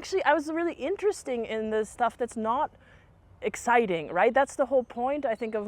actually, I was really interested in the stuff that's not exciting, right? That's the whole point, I think, of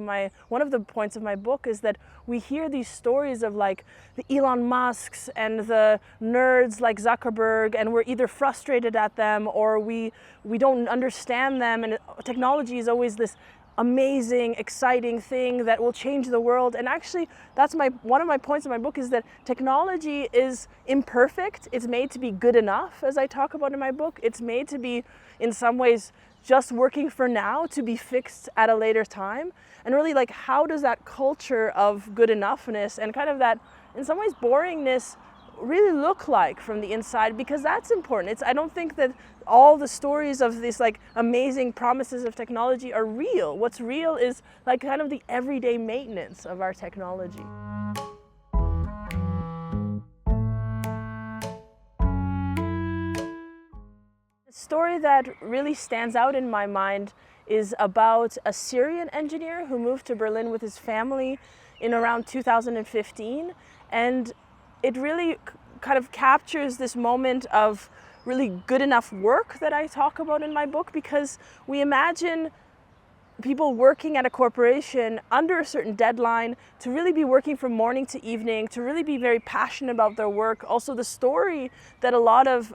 one of the points of my book, is that we hear these stories of like the Elon Musks and the nerds like Zuckerberg, and we're either frustrated at them or we don't understand them, and technology is always this amazing, exciting thing that will change the world. And actually, that's one of my points in my book, is that technology is imperfect. It's made to be good enough, as I talk about in my book. It's made to be, in some ways, just working for now, to be fixed at a later time. And really, like, how does that culture of good enoughness and kind of that, in some ways, boringness really look like from the inside? Because that's important. I don't think that all the stories of these like amazing promises of technology are real. What's real is like kind of the everyday maintenance of our technology. The story that really stands out in my mind is about a Syrian engineer who moved to Berlin with his family in around 2015. And it really kind of captures this moment of really good enough work that I talk about in my book, because we imagine people working at a corporation under a certain deadline to really be working from morning to evening, to really be very passionate about their work. Also, the story that a lot of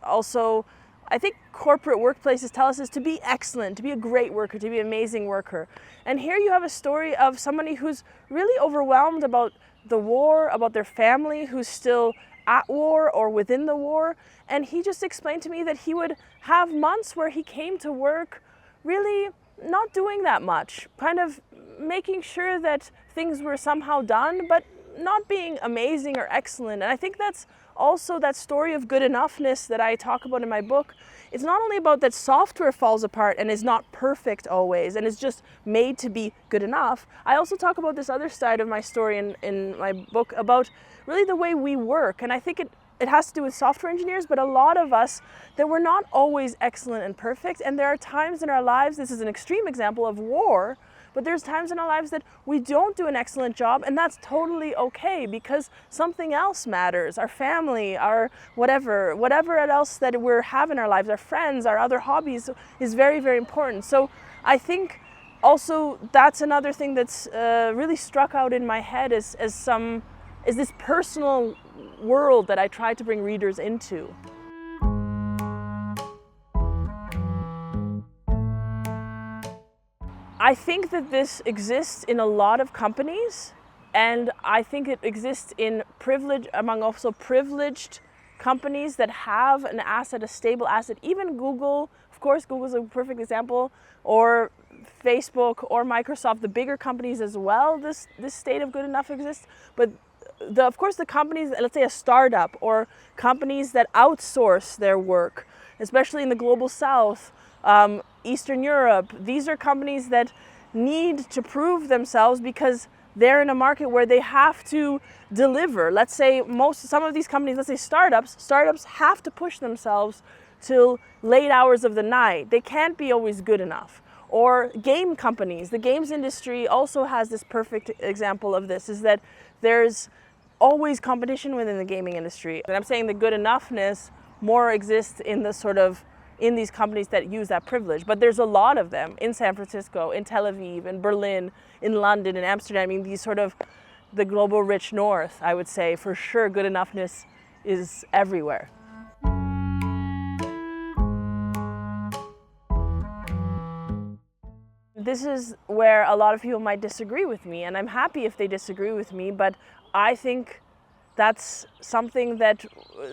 I think corporate workplaces tell us is to be excellent, to be a great worker, to be an amazing worker. And here you have a story of somebody who's really overwhelmed about the war, about their family, who's still at war or within the war. And he just explained to me that he would have months where he came to work really not doing that much, kind of making sure that things were somehow done, but not being amazing or excellent. And I think that's also that story of good enoughness that I talk about in my book. It's not only about that software falls apart and is not perfect always and is just made to be good enough. I also talk about this other side of my story in my book, about really the way we work. And I think it has to do with software engineers, but a lot of us, that we're not always excellent and perfect. And there are times in our lives, this is an extreme example of war, but there's times in our lives that we don't do an excellent job, and that's totally okay, because something else matters. Our family, our whatever else that we have in our lives, our friends, our other hobbies, is very, very important. So I think also that's another thing that's really struck out in my head is this personal world that I try to bring readers into. I think that this exists in a lot of companies, and I think it exists among also privileged companies that have an asset, a stable asset. Even Google, of course, Google's a perfect example, or Facebook or Microsoft, the bigger companies as well, this state of good enough exists. But of course, the companies, let's say a startup, or companies that outsource their work, especially in the global south, Eastern Europe, these are companies that need to prove themselves because they're in a market where they have to deliver. Let's say some of these companies, let's say startups have to push themselves till late hours of the night. They can't be always good enough. Or game companies, the games industry also has this perfect example of this, is that there's always competition within the gaming industry. And I'm saying the good enoughness more exists in these companies that use that privilege. But there's a lot of them in San Francisco, in Tel Aviv, in Berlin, in London, in Amsterdam. I mean, these sort of the global rich north, I would say, for sure, good enoughness is everywhere. This is where a lot of people might disagree with me, and I'm happy if they disagree with me, but I think that's something that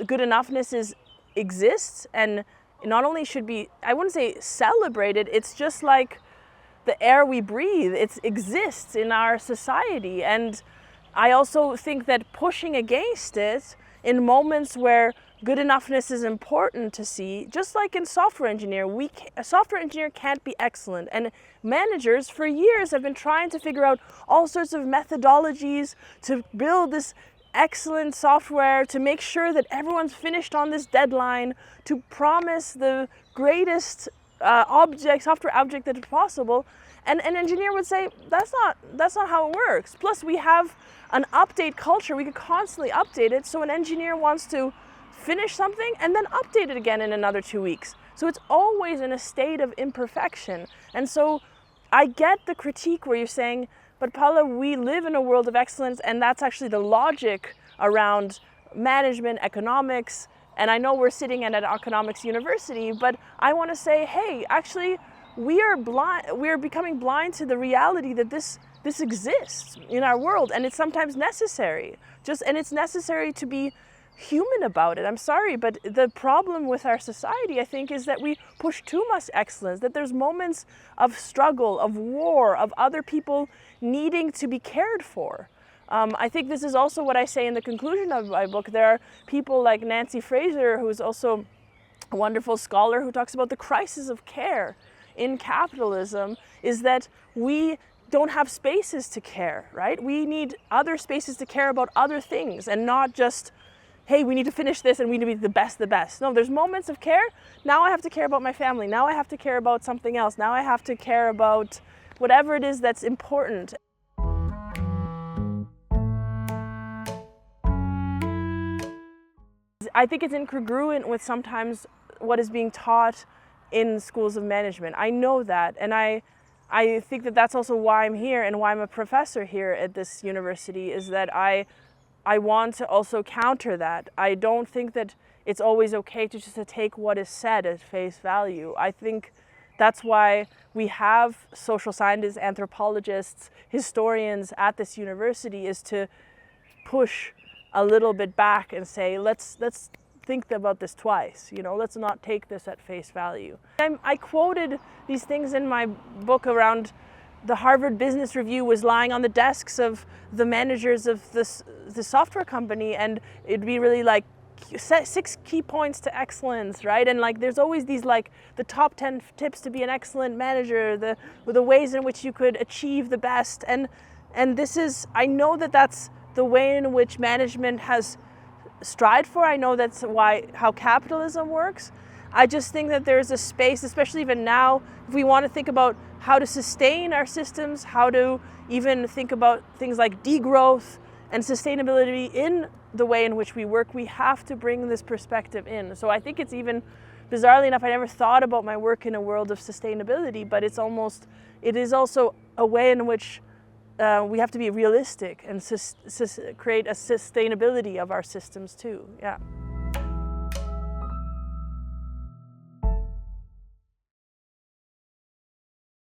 good enoughness exists, and not only should be, I wouldn't say celebrated, it's just like the air we breathe. It exists in our society. And I also think that pushing against it in moments where good enoughness is important to see, just like in software engineer, a software engineer can't be excellent. And managers for years have been trying to figure out all sorts of methodologies to build this excellent software, to make sure that everyone's finished on this deadline, to promise the greatest software object that is possible. And an engineer would say, that's not how it works. Plus, we have an update culture. We could constantly update it. So an engineer wants to finish something and then update it again in another 2 weeks. So it's always in a state of imperfection. And so I get the critique where you're saying, but Paula, we live in a world of excellence, and that's actually the logic around management, economics, and I know we're sitting at an economics university, but I want to say, hey, actually, we are becoming blind to the reality that this exists in our world, and it's sometimes necessary. And it's necessary to be human about it. I'm sorry, but the problem with our society, I think, is that we push too much excellence, that there's moments of struggle, of war, of other people needing to be cared for. I think this is also what I say in the conclusion of my book. There are people like Nancy Fraser, who is also a wonderful scholar, who talks about the crisis of care in capitalism, is that we don't have spaces to care, right? We need other spaces to care about other things, and not just, hey, we need to finish this and we need to be the best. No, there's moments of care. Now I have to care about my family. Now I have to care about something else. Now I have to care about whatever it is that's important. I think it's incongruent with sometimes what is being taught in schools of management. I know that, and I think that that's also why I'm here and why I'm a professor here at this university, is that I want to also counter that. I don't think that it's always okay to just take what is said at face value. I think that's why we have social scientists, anthropologists, historians at this university, is to push a little bit back and say, let's think about this twice. Let's not take this at face value. I quoted these things in my book around the Harvard Business Review was lying on the desks of the managers of the software company, and it'd be really like 6 key points to excellence, right? And like there's always these like the top 10 tips to be an excellent manager, the ways in which you could achieve the best, and this is, I know that that's the way in which management has strived for. I know that's how capitalism works. I just think that there's a space, especially even now, if we want to think about how to sustain our systems, how to even think about things like degrowth and sustainability in the way in which we work, we have to bring this perspective in. So I think it's even, bizarrely enough, I never thought about my work in a world of sustainability, but it is also a way in which we have to be realistic and create a sustainability of our systems too. Yeah.